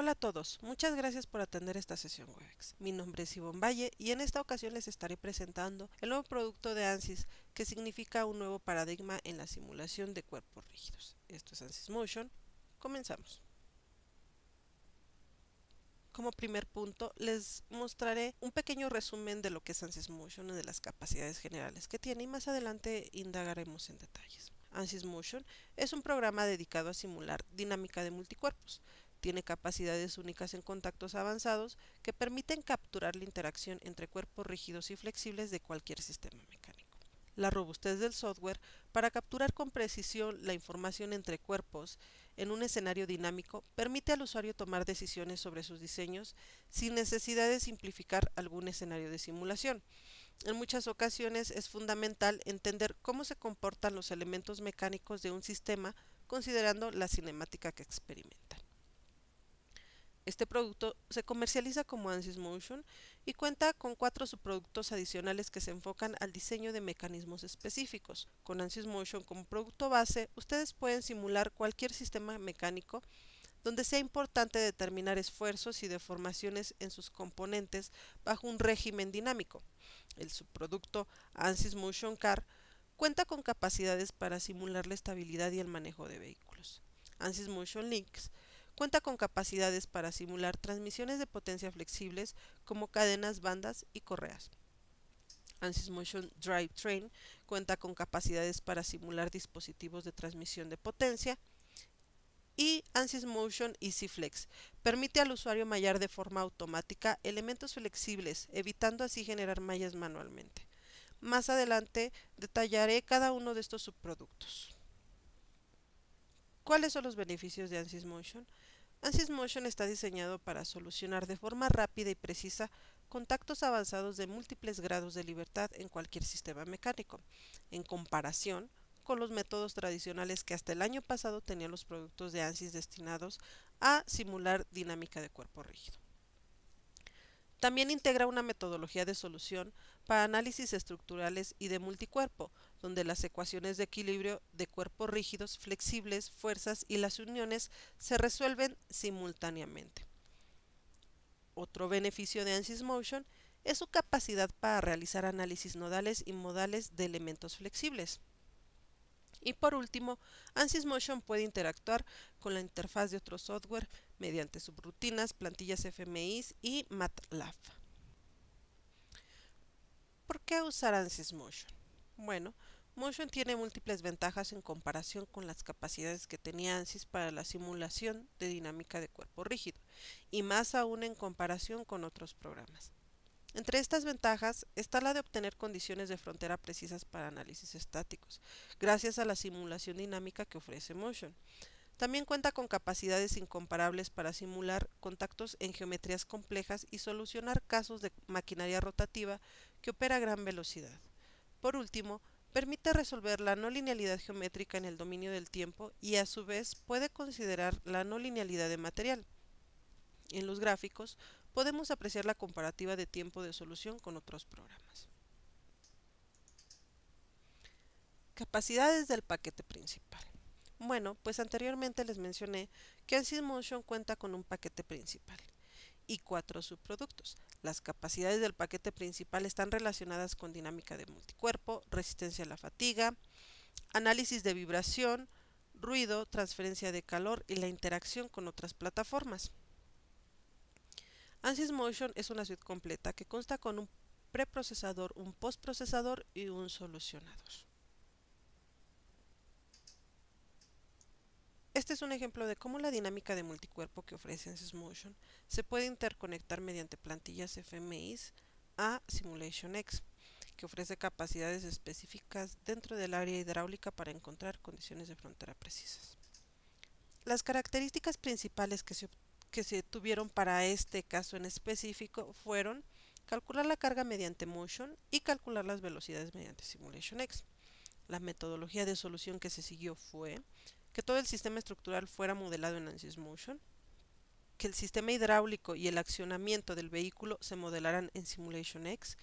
Hola a todos, muchas gracias por atender esta sesión Webex. Mi nombre es Ivonne Valle y en esta ocasión les estaré presentando el nuevo producto de ANSYS que significa un nuevo paradigma en la simulación de cuerpos rígidos. Esto es ANSYS Motion. Comenzamos. Como primer punto, les mostraré un pequeño resumen de lo que es ANSYS Motion y de las capacidades generales que tiene y más adelante indagaremos en detalles. ANSYS Motion es un programa dedicado a simular dinámica de multicuerpos. Tiene capacidades únicas en contactos avanzados que permiten capturar la interacción entre cuerpos rígidos y flexibles de cualquier sistema mecánico. La robustez del software para capturar con precisión la información entre cuerpos en un escenario dinámico permite al usuario tomar decisiones sobre sus diseños sin necesidad de simplificar algún escenario de simulación. En muchas ocasiones es fundamental entender cómo se comportan los elementos mecánicos de un sistema considerando la cinemática que experimentan. Este producto se comercializa como ANSYS Motion y cuenta con 4 subproductos adicionales que se enfocan al diseño de mecanismos específicos. Con ANSYS Motion como producto base, ustedes pueden simular cualquier sistema mecánico donde sea importante determinar esfuerzos y deformaciones en sus componentes bajo un régimen dinámico. El subproducto ANSYS Motion Car cuenta con capacidades para simular la estabilidad y el manejo de vehículos. ANSYS Motion Links cuenta con capacidades para simular transmisiones de potencia flexibles como cadenas, bandas y correas. ANSYS Motion Drivetrain cuenta con capacidades para simular dispositivos de transmisión de potencia. Y ANSYS Motion EasyFlex permite al usuario mallar de forma automática elementos flexibles, evitando así generar mallas manualmente. Más adelante detallaré cada uno de estos subproductos. ¿Cuáles son los beneficios de ANSYS Motion? ANSYS Motion está diseñado para solucionar de forma rápida y precisa contactos avanzados de múltiples grados de libertad en cualquier sistema mecánico, en comparación con los métodos tradicionales que hasta el año pasado tenían los productos de ANSYS destinados a simular dinámica de cuerpo rígido. También integra una metodología de solución para análisis estructurales y de multicuerpo, donde las ecuaciones de equilibrio de cuerpos rígidos, flexibles, fuerzas y las uniones se resuelven simultáneamente. Otro beneficio de ANSYS Motion es su capacidad para realizar análisis nodales y modales de elementos flexibles. Y por último, ANSYS Motion puede interactuar con la interfaz de otro software mediante subrutinas, plantillas FMI y MATLAB. ¿Por qué usar ANSYS Motion? Bueno, Motion tiene múltiples ventajas en comparación con las capacidades que tenía ANSYS para la simulación de dinámica de cuerpo rígido, y más aún en comparación con otros programas. Entre estas ventajas está la de obtener condiciones de frontera precisas para análisis estáticos, gracias a la simulación dinámica que ofrece Motion. También cuenta con capacidades incomparables para simular contactos en geometrías complejas y solucionar casos de maquinaria rotativa que opera a gran velocidad. Por último, permite resolver la no linealidad geométrica en el dominio del tiempo y a su vez puede considerar la no linealidad de material. En los gráficos podemos apreciar la comparativa de tiempo de solución con otros programas. Capacidades del paquete principal. Bueno, pues anteriormente les mencioné que ANSYS Motion cuenta con un paquete principal y 4 subproductos. Las capacidades del paquete principal están relacionadas con dinámica de multicuerpo, resistencia a la fatiga, análisis de vibración, ruido, transferencia de calor y la interacción con otras plataformas. ANSYS Motion es una suite completa que consta con un preprocesador, un postprocesador y un solucionador. Este es un ejemplo de cómo la dinámica de multicuerpo que ofrece ANSYS Motion se puede interconectar mediante plantillas FMI a SimulationX, que ofrece capacidades específicas dentro del área hidráulica para encontrar condiciones de frontera precisas. Las características principales que se tuvieron para este caso en específico fueron calcular la carga mediante Motion y calcular las velocidades mediante SimulationX. La metodología de solución que se siguió fue que todo el sistema estructural fuera modelado en ANSYS Motion, que el sistema hidráulico y el accionamiento del vehículo se modelaran en SimulationX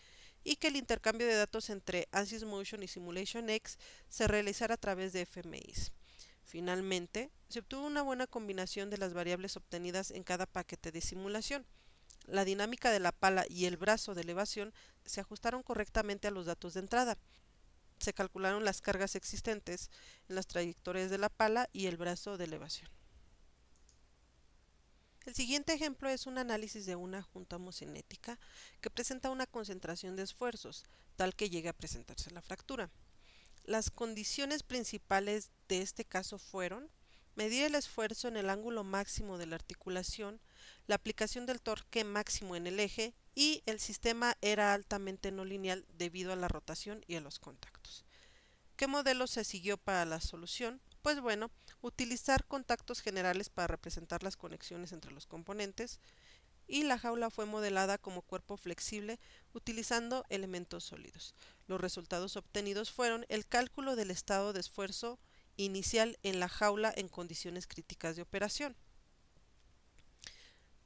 y que el intercambio de datos entre ANSYS Motion y SimulationX se realizara a través de FMIs. Finalmente, se obtuvo una buena combinación de las variables obtenidas en cada paquete de simulación. La dinámica de la pala y el brazo de elevación se ajustaron correctamente a los datos de entrada. Se calcularon las cargas existentes en las trayectorias de la pala y el brazo de elevación. El siguiente ejemplo es un análisis de una junta homocinética que presenta una concentración de esfuerzos, tal que llegue a presentarse la fractura. Las condiciones principales de este caso fueron medir el esfuerzo en el ángulo máximo de la articulación, la aplicación del torque máximo en el eje y el sistema era altamente no lineal debido a la rotación y a los contactos. ¿Qué modelo se siguió para la solución? Pues bueno, utilizar contactos generales para representar las conexiones entre los componentes y la jaula fue modelada como cuerpo flexible utilizando elementos sólidos. Los resultados obtenidos fueron el cálculo del estado de esfuerzo inicial en la jaula en condiciones críticas de operación.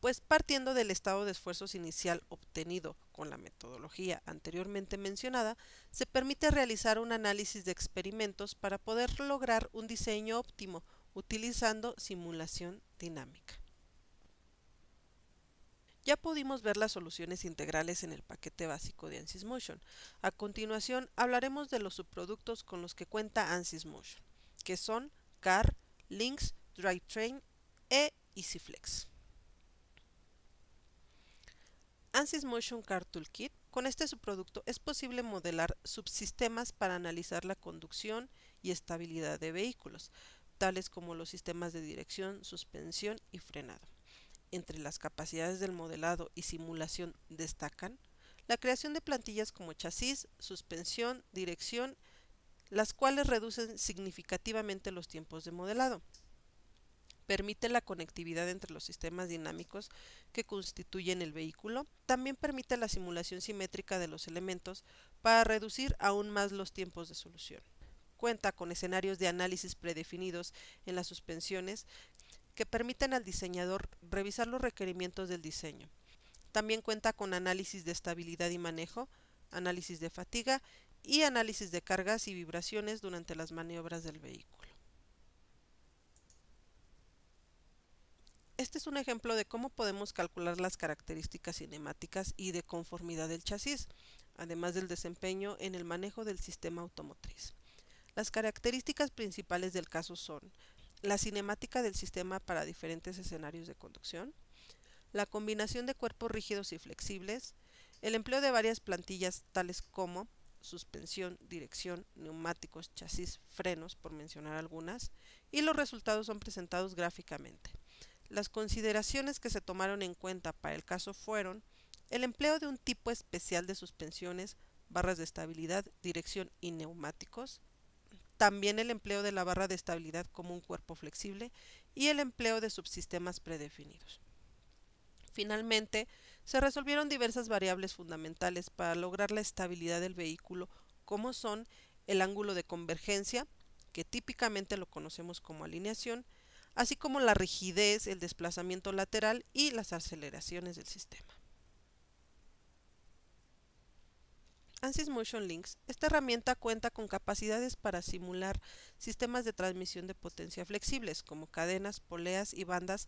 Pues partiendo del estado de esfuerzos inicial obtenido con la metodología anteriormente mencionada, se permite realizar un análisis de experimentos para poder lograr un diseño óptimo utilizando simulación dinámica. Ya pudimos ver las soluciones integrales en el paquete básico de ANSYS Motion. A continuación hablaremos de los subproductos con los que cuenta ANSYS Motion, que son CAR, Lynx, Drivetrain e EasyFlex. ANSYS Motion CAR Toolkit. Con este subproducto es posible modelar subsistemas para analizar la conducción y estabilidad de vehículos, tales como los sistemas de dirección, suspensión y frenado. Entre las capacidades del modelado y simulación destacan la creación de plantillas como chasis, suspensión, dirección, las cuales reducen significativamente los tiempos de modelado. Permite la conectividad entre los sistemas dinámicos que constituyen el vehículo. También permite la simulación simétrica de los elementos para reducir aún más los tiempos de solución. Cuenta con escenarios de análisis predefinidos en las suspensiones que permiten al diseñador revisar los requerimientos del diseño. También cuenta con análisis de estabilidad y manejo, análisis de fatiga y análisis de cargas y vibraciones durante las maniobras del vehículo. Este es un ejemplo de cómo podemos calcular las características cinemáticas y de conformidad del chasis, además del desempeño en el manejo del sistema automotriz. Las características principales del caso son la cinemática del sistema para diferentes escenarios de conducción, la combinación de cuerpos rígidos y flexibles, el empleo de varias plantillas tales como suspensión, dirección, neumáticos, chasis, frenos, por mencionar algunas, y los resultados son presentados gráficamente. Las consideraciones que se tomaron en cuenta para el caso fueron el empleo de un tipo especial de suspensiones, barras de estabilidad, dirección y neumáticos, también el empleo de la barra de estabilidad como un cuerpo flexible y el empleo de subsistemas predefinidos. Finalmente, se resolvieron diversas variables fundamentales para lograr la estabilidad del vehículo, como son el ángulo de convergencia, que típicamente lo conocemos como alineación, así como la rigidez, el desplazamiento lateral y las aceleraciones del sistema. ANSYS Motion Lynx. Esta herramienta cuenta con capacidades para simular sistemas de transmisión de potencia flexibles, como cadenas, poleas y bandas,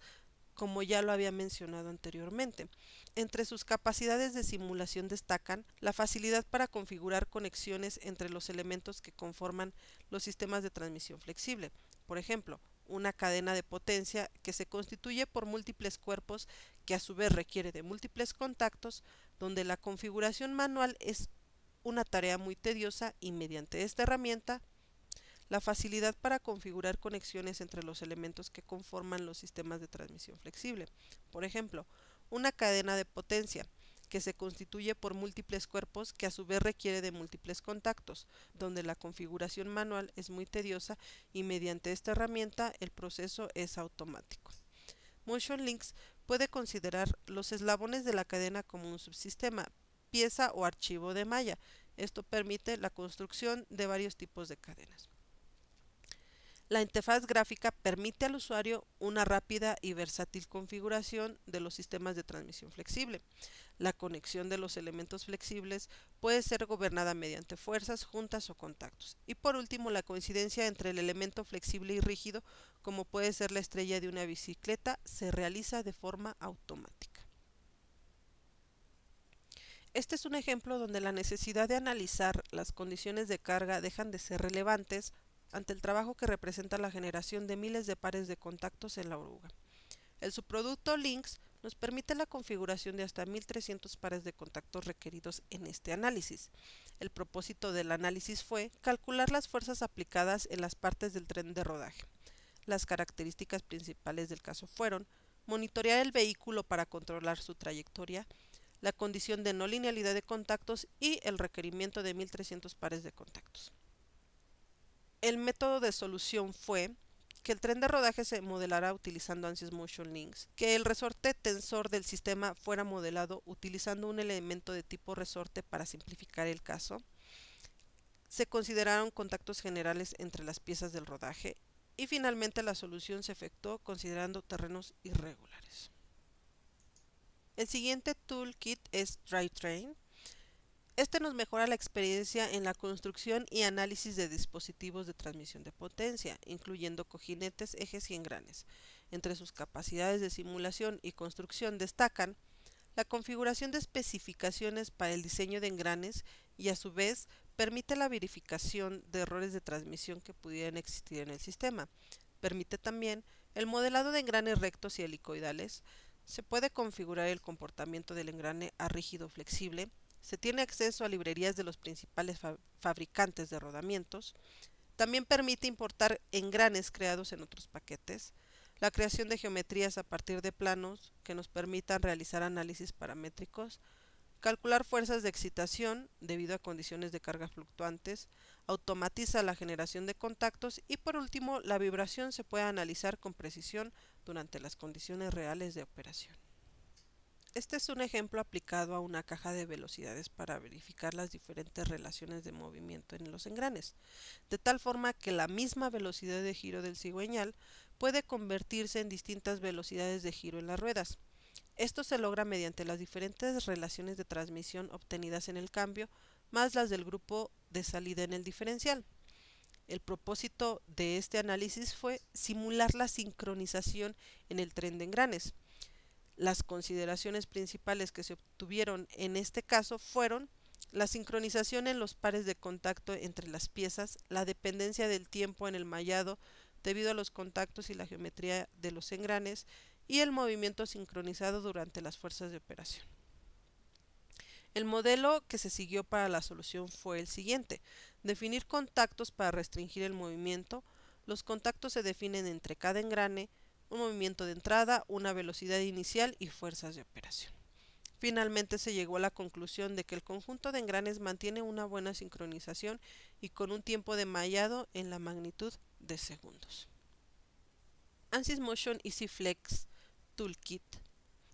como ya lo había mencionado anteriormente. Entre sus capacidades de simulación destacan la facilidad para configurar conexiones entre los elementos que conforman los sistemas de transmisión flexible. Por ejemplo, una cadena de potencia que se constituye por múltiples cuerpos que a su vez requiere de múltiples contactos, donde la configuración manual es una tarea muy tediosa y mediante esta herramienta la facilidad para configurar conexiones entre los elementos que conforman los sistemas de transmisión flexible. Por ejemplo, una cadena de potencia que se constituye por múltiples cuerpos que a su vez requiere de múltiples contactos, donde la configuración manual es muy tediosa y mediante esta herramienta el proceso es automático. Motion Lynx puede considerar los eslabones de la cadena como un subsistema, pieza o archivo de malla. Esto permite la construcción de varios tipos de cadenas. La interfaz gráfica permite al usuario una rápida y versátil configuración de los sistemas de transmisión flexible. La conexión de los elementos flexibles puede ser gobernada mediante fuerzas, juntas o contactos. Y por último, la coincidencia entre el elemento flexible y rígido, como puede ser la estrella de una bicicleta, se realiza de forma automática. Este es un ejemplo donde la necesidad de analizar las condiciones de carga dejan de ser relevantes ante el trabajo que representa la generación de miles de pares de contactos en la oruga. El subproducto Links nos permite la configuración de hasta 1300 pares de contactos requeridos en este análisis. El propósito del análisis fue calcular las fuerzas aplicadas en las partes del tren de rodaje. Las características principales del caso fueron monitorear el vehículo para controlar su trayectoria, la condición de no linealidad de contactos y el requerimiento de 1300 pares de contactos. El método de solución fue que el tren de rodaje se modelara utilizando ANSYS Motion Links, que el resorte tensor del sistema fuera modelado utilizando un elemento de tipo resorte para simplificar el caso. Se consideraron contactos generales entre las piezas del rodaje y finalmente la solución se efectuó considerando terrenos irregulares. El siguiente toolkit es DriveTrain. Este nos mejora la experiencia en la construcción y análisis de dispositivos de transmisión de potencia, incluyendo cojinetes, ejes y engranes. Entre sus capacidades de simulación y construcción destacan la configuración de especificaciones para el diseño de engranes y a su vez permite la verificación de errores de transmisión que pudieran existir en el sistema. Permite también el modelado de engranes rectos y helicoidales. Se puede configurar el comportamiento del engrane a rígido o flexible. Se tiene acceso a librerías de los principales fabricantes de rodamientos. También permite importar engranes creados en otros paquetes. La creación de geometrías a partir de planos que nos permitan realizar análisis paramétricos. Calcular fuerzas de excitación debido a condiciones de carga fluctuantes. Automatiza la generación de contactos y por último la vibración se puede analizar con precisión durante las condiciones reales de operación. Este es un ejemplo aplicado a una caja de velocidades para verificar las diferentes relaciones de movimiento en los engranes, de tal forma que la misma velocidad de giro del cigüeñal puede convertirse en distintas velocidades de giro en las ruedas. Esto se logra mediante las diferentes relaciones de transmisión obtenidas en el cambio, más las del grupo de salida en el diferencial. El propósito de este análisis fue simular la sincronización en el tren de engranes. Las consideraciones principales que se obtuvieron en este caso fueron la sincronización en los pares de contacto entre las piezas, la dependencia del tiempo en el mallado debido a los contactos y la geometría de los engranes y el movimiento sincronizado durante las fuerzas de operación. El modelo que se siguió para la solución fue el siguiente: definir contactos para restringir el movimiento. Los contactos se definen entre cada engrane, un movimiento de entrada, una velocidad inicial y fuerzas de operación. Finalmente se llegó a la conclusión de que el conjunto de engranes mantiene una buena sincronización y con un tiempo de mallado en la magnitud de segundos. ANSYS Motion EasyFlex Toolkit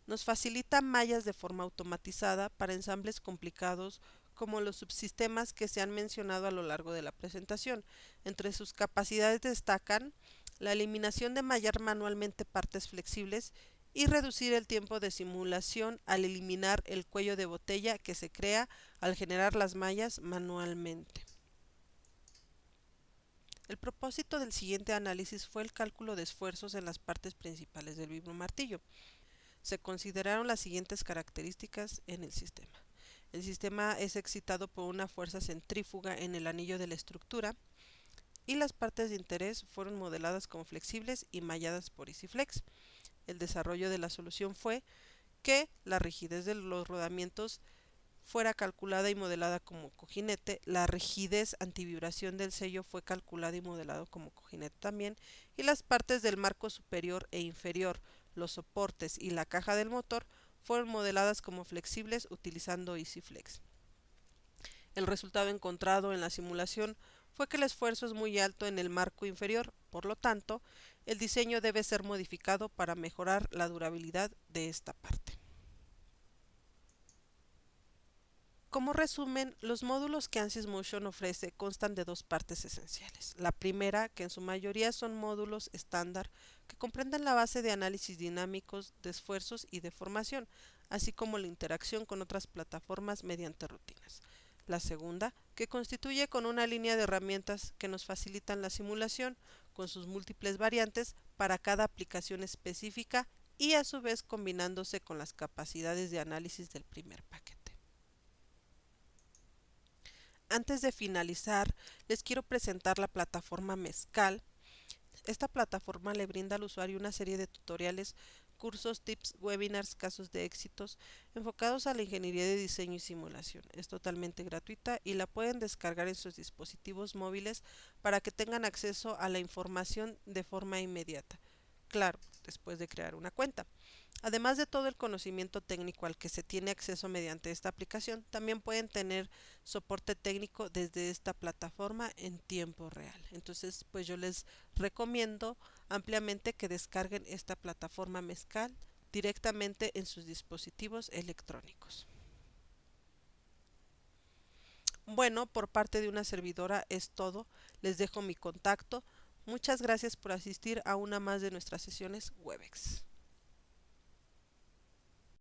nos facilita mallas de forma automatizada para ensambles complicados como los subsistemas que se han mencionado a lo largo de la presentación. Entre sus capacidades destacan la eliminación de mallar manualmente partes flexibles y reducir el tiempo de simulación al eliminar el cuello de botella que se crea al generar las mallas manualmente. El propósito del siguiente análisis fue el cálculo de esfuerzos en las partes principales del vibromartillo. Se consideraron las siguientes características en el sistema. El sistema es excitado por una fuerza centrífuga en el anillo de la estructura y las partes de interés fueron modeladas como flexibles y malladas por EasyFlex. El desarrollo de la solución fue que la rigidez de los rodamientos fuera calculada y modelada como cojinete, la rigidez antivibración del sello fue calculada y modelado como cojinete también, y las partes del marco superior e inferior, los soportes y la caja del motor fueron modeladas como flexibles utilizando EasyFlex. El resultado encontrado en la simulación fue que el esfuerzo es muy alto en el marco inferior, por lo tanto, el diseño debe ser modificado para mejorar la durabilidad de esta parte. Como resumen, los módulos que ANSYS Motion ofrece constan de dos partes esenciales. La primera, que en su mayoría son módulos estándar que comprenden la base de análisis dinámicos de esfuerzos y deformación, así como la interacción con otras plataformas mediante rutinas. La segunda, que constituye con una línea de herramientas que nos facilitan la simulación con sus múltiples variantes para cada aplicación específica y a su vez combinándose con las capacidades de análisis del primer paquete. Antes de finalizar, les quiero presentar la plataforma Mezcal. Esta plataforma le brinda al usuario una serie de tutoriales, cursos, tips, webinars, casos de éxitos enfocados a la ingeniería de diseño y simulación. Es totalmente gratuita y la pueden descargar en sus dispositivos móviles para que tengan acceso a la información de forma inmediata. Claro, después de crear una cuenta. Además de todo el conocimiento técnico al que se tiene acceso mediante esta aplicación, también pueden tener soporte técnico desde esta plataforma en tiempo real. Entonces, pues yo les recomiendo ampliamente que descarguen esta plataforma Mezcal directamente en sus dispositivos electrónicos. Bueno, por parte de una servidora es todo. Les dejo mi contacto. Muchas gracias por asistir a una más de nuestras sesiones Webex.